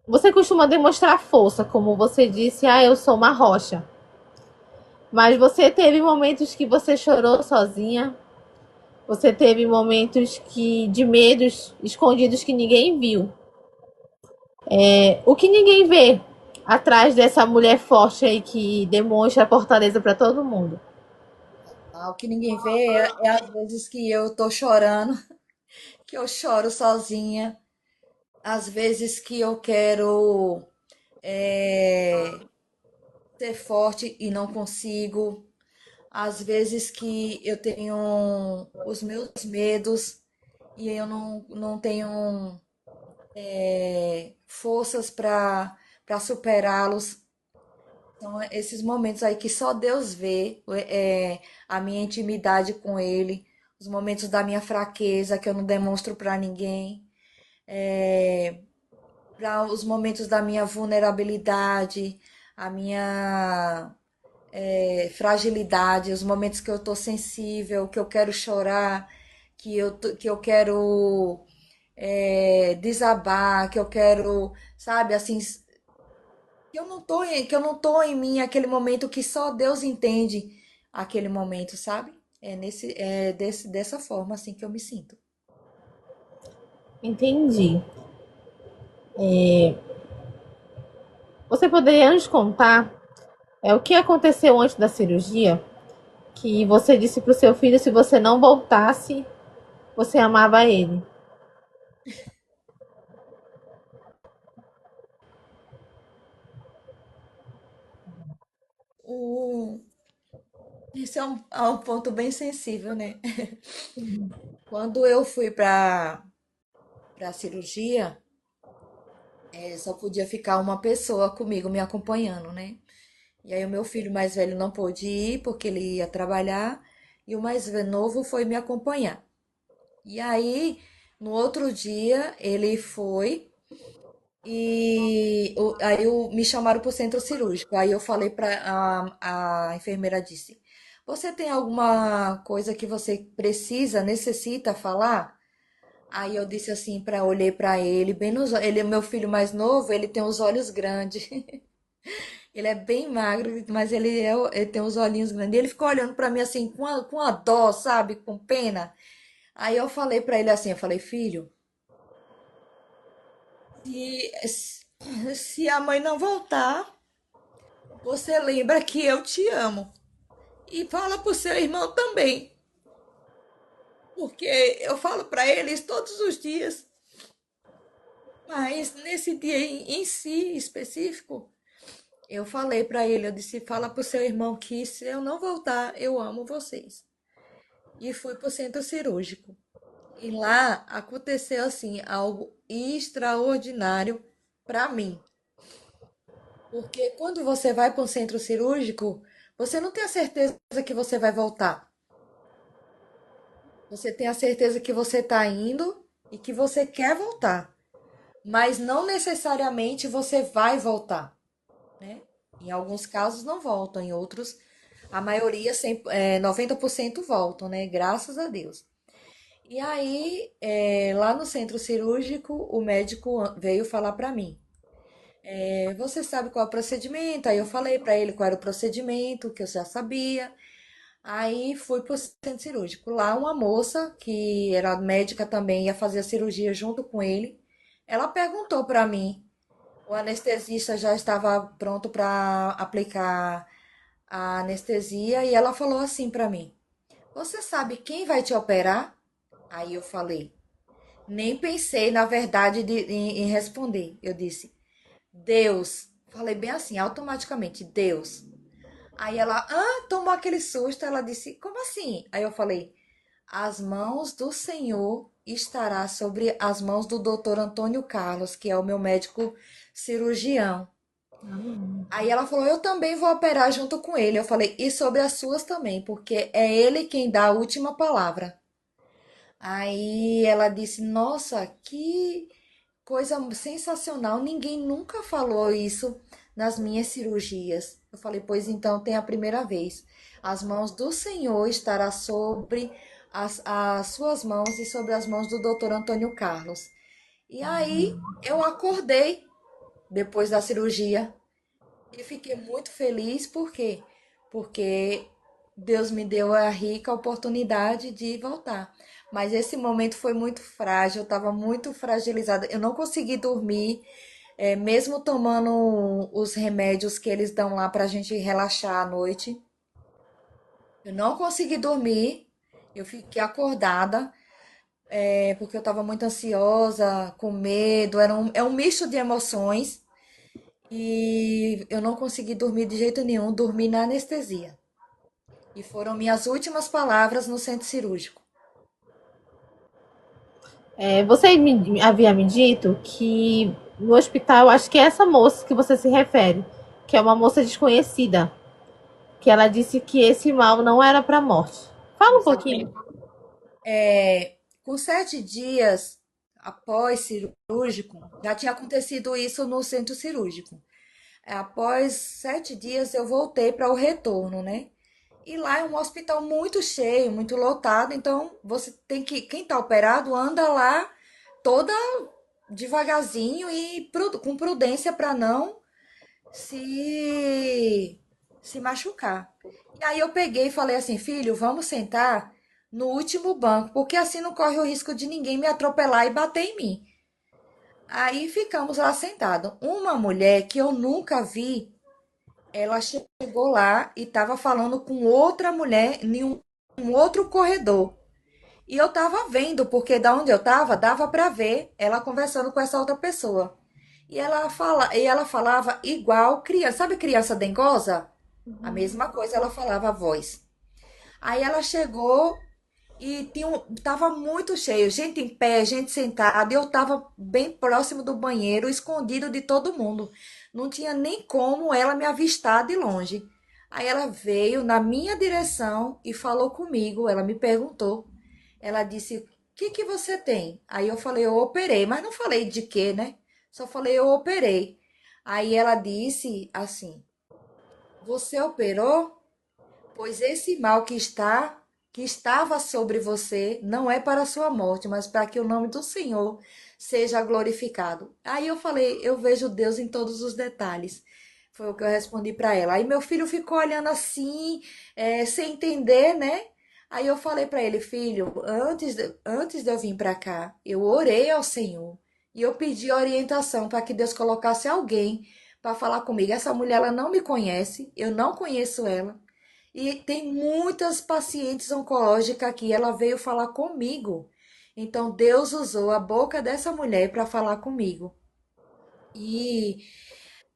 Você costuma demonstrar força, como você disse, eu sou uma rocha. Mas você teve momentos que você chorou sozinha, você teve momentos que de medos escondidos que ninguém viu. O que ninguém vê atrás dessa mulher forte aí que demonstra fortaleza para todo mundo. O que ninguém vê é às vezes que eu tô chorando, que eu choro sozinha, às vezes que eu quero é, ser forte e não consigo, às vezes que eu tenho os meus medos e eu não tenho forças para superá-los. São esses momentos aí que só Deus vê, a minha intimidade com Ele, os momentos da minha fraqueza que eu não demonstro para ninguém, para os momentos da minha vulnerabilidade, a minha fragilidade, os momentos que eu tô sensível, que eu quero chorar, que eu quero desabar, que eu quero, sabe, assim, que eu não tô em mim aquele momento que só Deus entende aquele momento, sabe? Dessa forma assim que eu me sinto. Entendi. Você poderia nos contar o que aconteceu antes da cirurgia? Que você disse pro seu filho se você não voltasse, você amava ele. O, esse é um ponto bem sensível, né? Quando eu fui para a cirurgia, só podia ficar uma pessoa comigo me acompanhando, né? E aí o meu filho mais velho não pôde ir porque ele ia trabalhar e o mais novo foi me acompanhar. E aí, no outro dia, ele foi e me chamaram para o centro cirúrgico. Aí eu falei para a enfermeira disse: "Você tem alguma coisa que você necessita falar?" Aí eu disse assim para olhei para ele, bem nos ele é meu filho mais novo, ele tem os olhos grandes. Ele é bem magro, mas ele tem os olhinhos grandes. E ele ficou olhando para mim assim com a dó, sabe, com pena. Aí eu falei para ele assim, eu falei: "Filho, se a mãe não voltar, você lembra que eu te amo. E fala pro seu irmão também, porque eu falo para eles todos os dias, mas nesse dia em si específico, eu falei para ele, eu disse, fala pro seu irmão que se eu não voltar, eu amo vocês. E fui pro centro cirúrgico. E lá aconteceu assim algo extraordinário para mim. Porque quando você vai para um centro cirúrgico, você não tem a certeza que você vai voltar. Você tem a certeza que você está indo e que você quer voltar, mas não necessariamente você vai voltar, né? Em alguns casos não voltam, em outros, a maioria, 90% voltam, né? Graças a Deus. E aí, lá no centro cirúrgico, o médico veio falar para mim. Você sabe qual é o procedimento? Aí eu falei para ele qual era o procedimento, que eu já sabia. Aí fui pro centro cirúrgico. Lá uma moça, que era médica também, ia fazer a cirurgia junto com ele. Ela perguntou para mim. O anestesista já estava pronto para aplicar a anestesia e ela falou assim para mim: "Você sabe quem vai te operar?" Aí eu falei: "Nem pensei, na verdade, em responder." Eu disse: "Deus." Falei bem assim, automaticamente: "Deus." Aí ela, tomou aquele susto. Ela disse, como assim? Aí eu falei, as mãos do Senhor estará sobre as mãos do doutor Antônio Carlos, que é o meu médico cirurgião. Aí ela falou, eu também vou operar junto com ele. Eu falei, e sobre as suas também, porque é ele quem dá a última palavra. Aí ela disse, nossa, que coisa sensacional. Ninguém nunca falou isso nas minhas cirurgias. Eu falei, pois então tem a primeira vez. As mãos do Senhor estará sobre as suas mãos e sobre as mãos do doutor Antônio Carlos. E aí eu acordei depois da cirurgia e fiquei muito feliz, por quê? Porque Deus me deu a rica oportunidade de voltar. Mas esse momento foi muito frágil, eu estava muito fragilizada. Eu não consegui dormir, mesmo tomando os remédios que eles dão lá para a gente relaxar à noite. Eu não consegui dormir, eu fiquei acordada, porque eu estava muito ansiosa, com medo, é um misto de emoções. E eu não consegui dormir de jeito nenhum, dormi na anestesia. E foram minhas últimas palavras no centro cirúrgico. Você havia me dito que no hospital, acho que é essa moça que você se refere, que é uma moça desconhecida, que ela disse que esse mal não era para morte. Fala um pouquinho. Exatamente. Com 7 dias após cirúrgico, já tinha acontecido isso no centro cirúrgico. Após 7 dias eu voltei para o retorno, né? E lá é um hospital muito cheio, muito lotado, então você tem que, quem está operado anda lá toda devagarzinho e com prudência para não se se machucar. E aí eu peguei e falei assim, filho, vamos sentar no último banco, porque assim não corre o risco de ninguém me atropelar e bater em mim. Aí ficamos lá sentados. Uma mulher que eu nunca vi, ela chegou lá e estava falando com outra mulher em um outro corredor. E eu tava vendo, porque da onde eu tava, dava para ver ela conversando com essa outra pessoa. E ela falava igual criança. Sabe criança dengosa? A mesma coisa ela falava a voz. Aí ela chegou e tava muito cheio, gente em pé, gente sentada, e eu tava bem próximo do banheiro, escondido de todo mundo. Não tinha nem como ela me avistar de longe. Aí ela veio na minha direção e falou comigo, ela me perguntou. Ela disse: "O que que você tem?" Aí eu falei: "Eu operei", mas não falei de quê, né? Só falei: "Eu operei". Aí ela disse assim: "Você operou? Pois esse mal que estava sobre você não é para a sua morte, mas para que o nome do Senhor seja glorificado." Aí eu falei: "Eu vejo Deus em todos os detalhes." Foi o que eu respondi para ela. Aí meu filho ficou olhando assim, sem entender, né? Aí eu falei para ele: "Filho, antes de eu vir para cá, eu orei ao Senhor e eu pedi orientação para que Deus colocasse alguém para falar comigo. Essa mulher, ela não me conhece, eu não conheço ela. E tem muitas pacientes oncológicas aqui. Ela veio falar comigo. Então Deus usou a boca dessa mulher para falar comigo." E,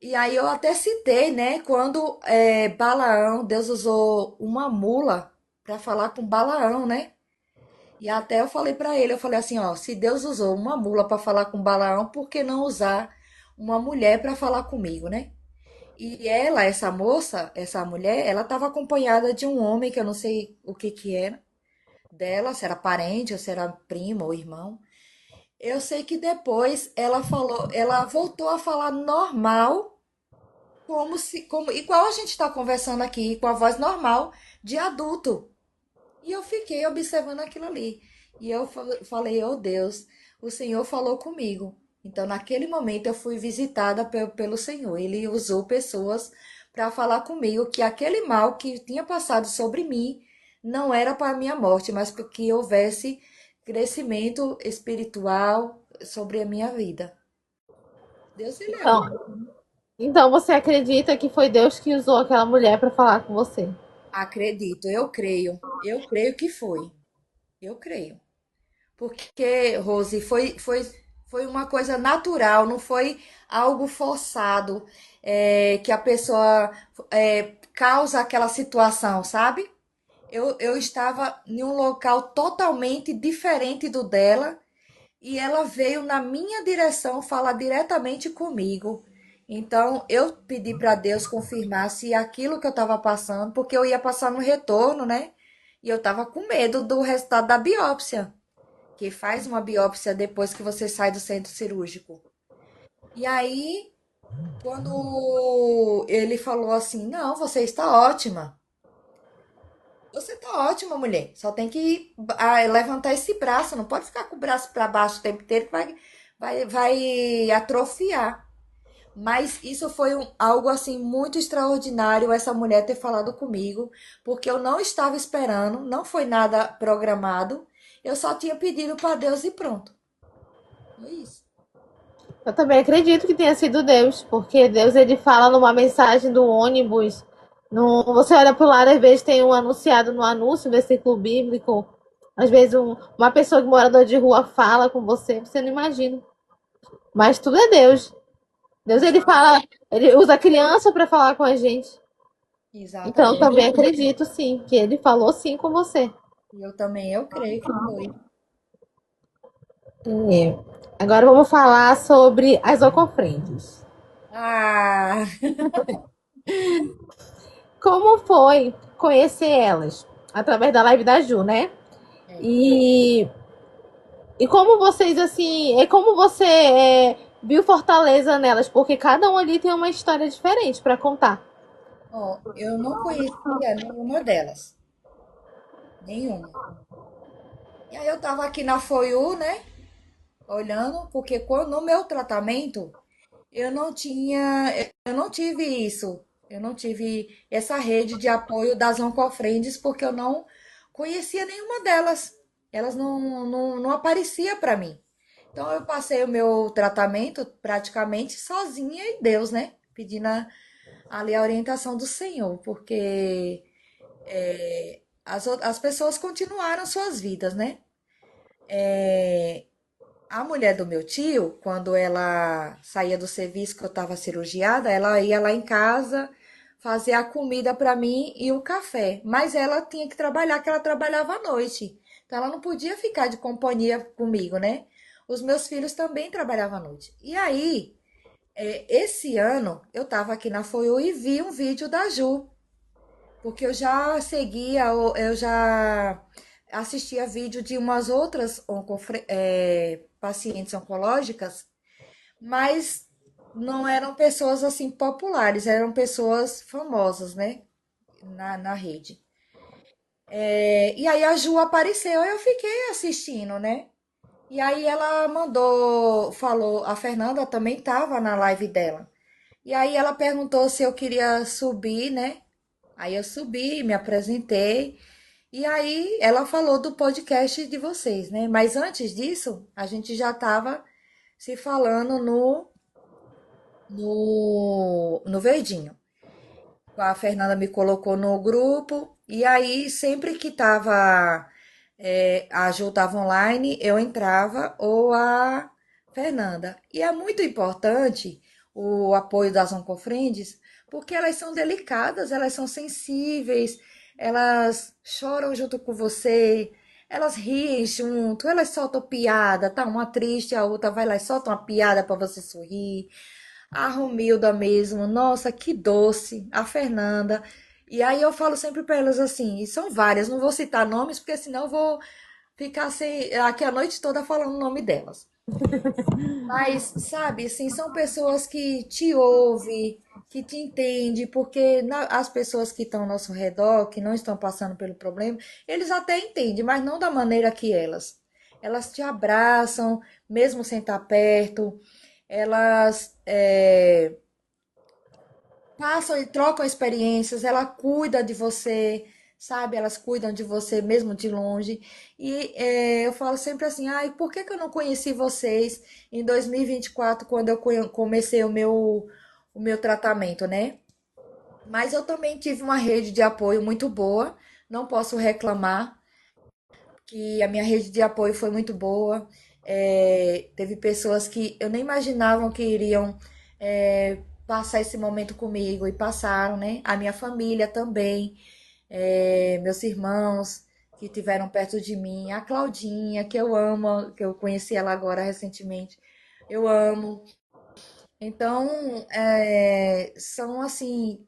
e aí eu até citei, né? Quando Balaão, Deus usou uma mula para falar com Balaão, né? E até eu falei para ele, eu falei assim, ó, se Deus usou uma mula para falar com Balaão, por que não usar uma mulher para falar comigo, né? E ela, essa moça, essa mulher, ela estava acompanhada de um homem que eu não sei o que que era dela, se era parente ou se era primo ou irmão. Eu sei que depois ela falou, ela voltou a falar normal, como igual a gente está conversando aqui, com a voz normal de adulto. E eu fiquei observando aquilo ali. E eu falei, oh Deus, o Senhor falou comigo. Então, naquele momento, eu fui visitada pelo Senhor. Ele usou pessoas para falar comigo que aquele mal que tinha passado sobre mim não era para a minha morte, mas para que houvesse crescimento espiritual sobre a minha vida. Deus, ele é bom. Então você acredita que foi Deus que usou aquela mulher para falar com você? Acredito, eu creio. Eu creio que foi. Eu creio. Porque, Rose, foi uma coisa natural, não foi algo forçado, que a pessoa causa aquela situação, sabe? Eu estava em um local totalmente diferente do dela e ela veio na minha direção falar diretamente comigo. Então, eu pedi para Deus confirmar se aquilo que eu estava passando, porque eu ia passar no retorno, né? E eu estava com medo do resultado da biópsia, que faz uma biópsia depois que você sai do centro cirúrgico. E aí, quando ele falou assim: "Não, você está ótima. Você está ótima, mulher. Só tem que levantar esse braço, não pode ficar com o braço para baixo o tempo inteiro que vai atrofiar. Mas isso foi algo assim muito extraordinário essa mulher ter falado comigo, porque eu não estava esperando, não foi nada programado. Eu só tinha pedido para Deus e pronto. Foi isso. Eu também acredito que tenha sido Deus, porque Deus ele fala numa mensagem do ônibus. No, você olha para o lado, às vezes tem um anunciado no anúncio, versículo bíblico. Às vezes uma pessoa que morador de rua fala com você, você não imagina. Mas tudo é Deus. Deus ele fala, ele usa a criança para falar com a gente. Então eu Exatamente. também acredito sim, que ele falou sim com você. E eu também, eu creio que foi. É. Agora vamos falar sobre as ocofrendes. Ah, Como foi conhecer elas? Através da live da Ju, né? é. E, e como vocês, assim, como você viu Fortaleza nelas? Porque cada um ali tem uma história diferente para contar. Ó, eu não conhecia nenhuma delas. Nenhuma. E aí eu tava aqui na FOIU, né? Olhando, porque no meu tratamento eu não tive isso. Eu não tive essa rede de apoio das oncofrentes porque eu não conhecia nenhuma delas. Elas não aparecia para mim. Então eu passei o meu tratamento praticamente sozinha e Deus, né? Pedindo ali a orientação do Senhor, porque as pessoas continuaram suas vidas, né? A mulher do meu tio, quando ela saía do serviço que eu estava cirurgiada, ela ia lá em casa fazer a comida para mim e o café. Mas ela tinha que trabalhar, que ela trabalhava à noite. Então ela não podia ficar de companhia comigo, né? Os meus filhos também trabalhavam à noite. E aí, esse ano, eu estava aqui na Foiô e vi um vídeo da Ju, porque eu já seguia, eu já assistia vídeo de umas outras pacientes oncológicas, mas não eram pessoas assim populares, eram pessoas famosas, né? Na rede. E aí a Ju apareceu, eu fiquei assistindo, né? E aí ela mandou, falou, a Fernanda também estava na live dela. E aí ela perguntou se eu queria subir, né? Aí eu subi, me apresentei. E aí ela falou do podcast de vocês, né? Mas antes disso, a gente já estava se falando no Verdinho. A Fernanda me colocou no grupo, e aí sempre que tava, a Ju estava online, eu entrava, ou a Fernanda. E é muito importante o apoio das oncofriendes, porque elas são delicadas, elas são sensíveis, elas choram junto com você, elas riem junto, elas soltam piada, tá? Uma triste, a outra vai lá e solta uma piada para você sorrir. A Romilda mesmo, nossa, que doce, a Fernanda. E aí eu falo sempre para elas assim, e são várias, não vou citar nomes, porque senão eu vou ficar sem, aqui a noite toda falando o nome delas. Mas, sabe, assim, são pessoas que te ouvem, que te entendem, porque as pessoas que estão ao nosso redor, que não estão passando pelo problema, eles até entendem, mas não da maneira que elas. Elas te abraçam, mesmo sem estar perto, elas passam e trocam experiências, ela cuida de você, sabe? Elas cuidam de você mesmo de longe. E eu falo sempre assim, ai, por que que eu não conheci vocês em 2024, quando eu comecei o meu tratamento, né? Mas eu também tive uma rede de apoio muito boa, não posso reclamar que a minha rede de apoio foi muito boa. Teve pessoas que eu nem imaginava que iriam passar esse momento comigo e passaram, né? A minha família também, meus irmãos que tiveram perto de mim, a Claudinha, que eu amo, que eu conheci ela agora recentemente, eu amo. Então, são assim,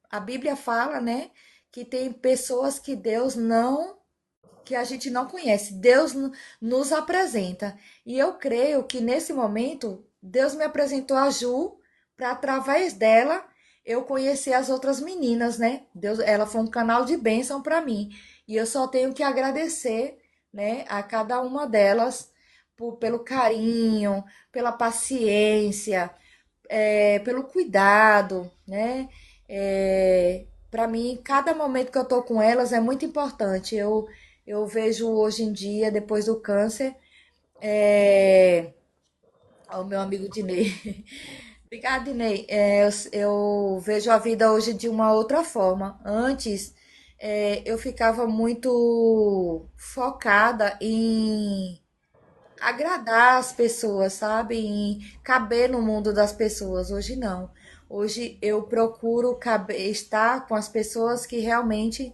a Bíblia fala, né, que tem pessoas que Deus não que a gente não conhece. Deus nos apresenta. E eu creio que nesse momento, Deus me apresentou a Ju para através dela eu conhecer as outras meninas, né? Deus, ela foi um canal de bênção para mim. E eu só tenho que agradecer, né, a cada uma delas pelo carinho, pela paciência, pelo cuidado, né? Para mim, cada momento que eu tô com elas é muito importante. Eu vejo hoje em dia, depois do câncer, é, ao meu amigo Dinei. Obrigada, Dinei. Eu vejo a vida hoje de uma outra forma. Antes, eu ficava muito focada em agradar as pessoas, sabe? Em caber no mundo das pessoas. Hoje não. Hoje eu procuro estar com as pessoas que realmente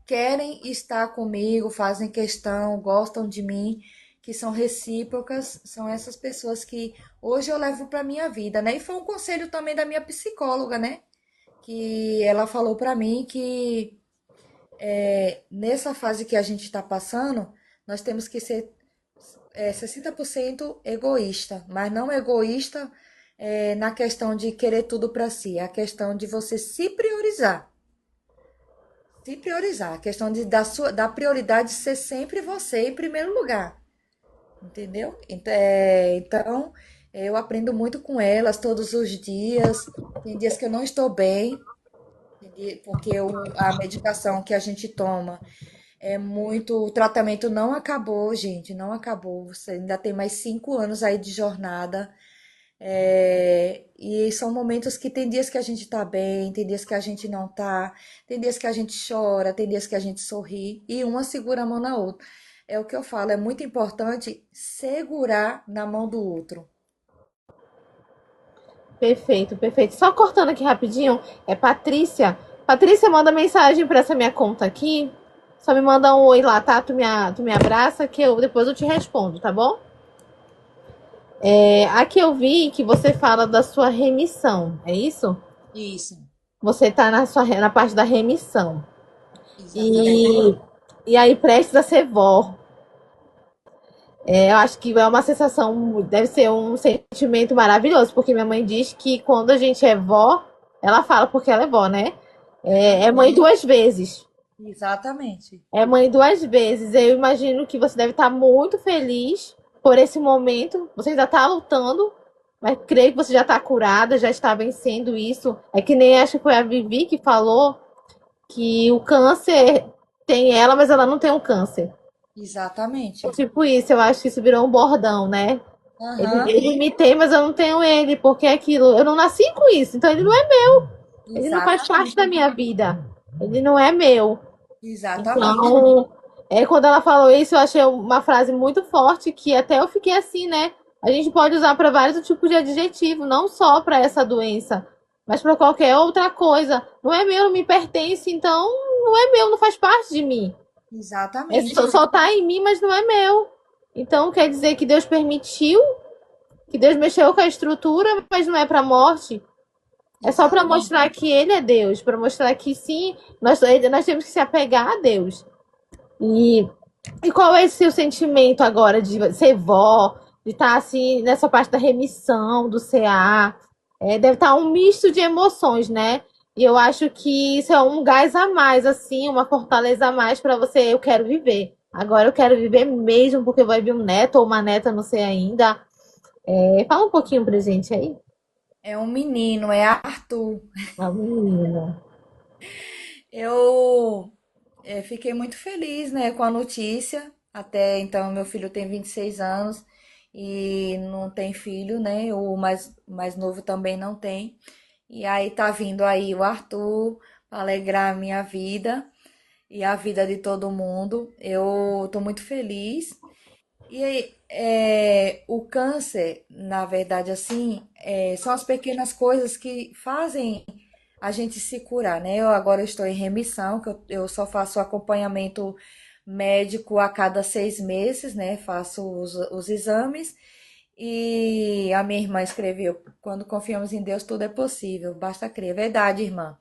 querem estar comigo, fazem questão, gostam de mim, que são recíprocas, são essas pessoas que hoje eu levo para minha vida, né? E foi um conselho também da minha psicóloga, né? Que ela falou para mim que nessa fase que a gente está passando, nós temos que ser 60% egoísta, mas não egoísta na questão de querer tudo para si, é a questão de você se priorizar. Se priorizar, a questão da prioridade ser sempre você em primeiro lugar, entendeu? Então, eu aprendo muito com elas todos os dias. Tem dias que eu não estou bem, porque a medicação que a gente toma é muito. O tratamento não acabou, gente, não acabou. Você ainda tem mais 5 anos aí de jornada. E são momentos que tem dias que a gente tá bem, tem dias que a gente não tá, tem dias que a gente chora, tem dias que a gente sorri e uma segura a mão na outra. É o que eu falo, é muito importante segurar na mão do outro. Perfeito, perfeito. Só cortando aqui rapidinho, é Patrícia. Patrícia, manda mensagem para essa minha conta aqui. Só me manda um oi lá, tá? Tu me abraça que depois eu te respondo, tá bom? Aqui eu vi que você fala da sua remissão, é isso? Isso, Você tá na parte da remissão. exatamente. E, e aí prestes a ser vó. Eu acho que é uma sensação, deve ser um sentimento maravilhoso, porque minha mãe diz que quando a gente é vó, ela fala porque ela é vó, né? É mãe Aham, duas vezes. exatamente. É mãe duas vezes. Eu imagino que você deve estar muito feliz por esse momento. Você ainda está lutando, mas creio que você já está curada, já está vencendo isso. É que nem acho que foi a Vivi que falou que o câncer tem ela, mas ela não tem um câncer. É Exatamente. tipo isso, eu acho que isso virou um bordão, né? Ele, Aham, ele me tem, mas eu não tenho ele, porque é aquilo, eu não nasci com isso, então ele não é, ele não faz parte da exatamente. minha vida. Ele não é meu. Exatamente. Então, quando ela falou isso, eu achei uma frase muito forte que até eu fiquei assim, né? A gente pode usar para vários tipos de adjetivo, não só para essa doença, mas para qualquer outra coisa. Não é meu, não me pertence, então não é meu, não faz parte de mim. Exatamente. Só tá em mim, mas não é meu. Então quer dizer que Deus permitiu, que Deus mexeu com a estrutura, mas não é para morte. É só para Exatamente. mostrar que Ele é Deus, para mostrar que sim, nós temos que se apegar a Deus. E, e qual é esse seu sentimento agora de ser vó, de estar assim nessa parte da remissão, do CA? Deve estar um misto de emoções, né? E eu acho que isso é um gás a mais, assim, uma fortaleza a mais para você. Eu quero viver. Agora eu quero viver mesmo, porque vai vir um neto ou uma neta, não sei ainda. Fala um pouquinho pra gente aí. É um menino, é Arthur. Ah, menina. Eu fiquei muito feliz, né, com a notícia. Até então, meu filho tem 26 anos e não tem filho, né? O mais novo também não tem. E aí tá vindo aí o Arthur para alegrar a minha vida e a vida de todo mundo. Eu tô muito feliz. E aí, o câncer, na verdade, assim, são as pequenas coisas que fazem a gente se curar, né? Eu agora estou em remissão, que eu só faço acompanhamento médico a cada 6 meses, né? Faço os exames. E a minha irmã escreveu: quando confiamos em Deus, tudo é possível, basta crer. Verdade, irmã.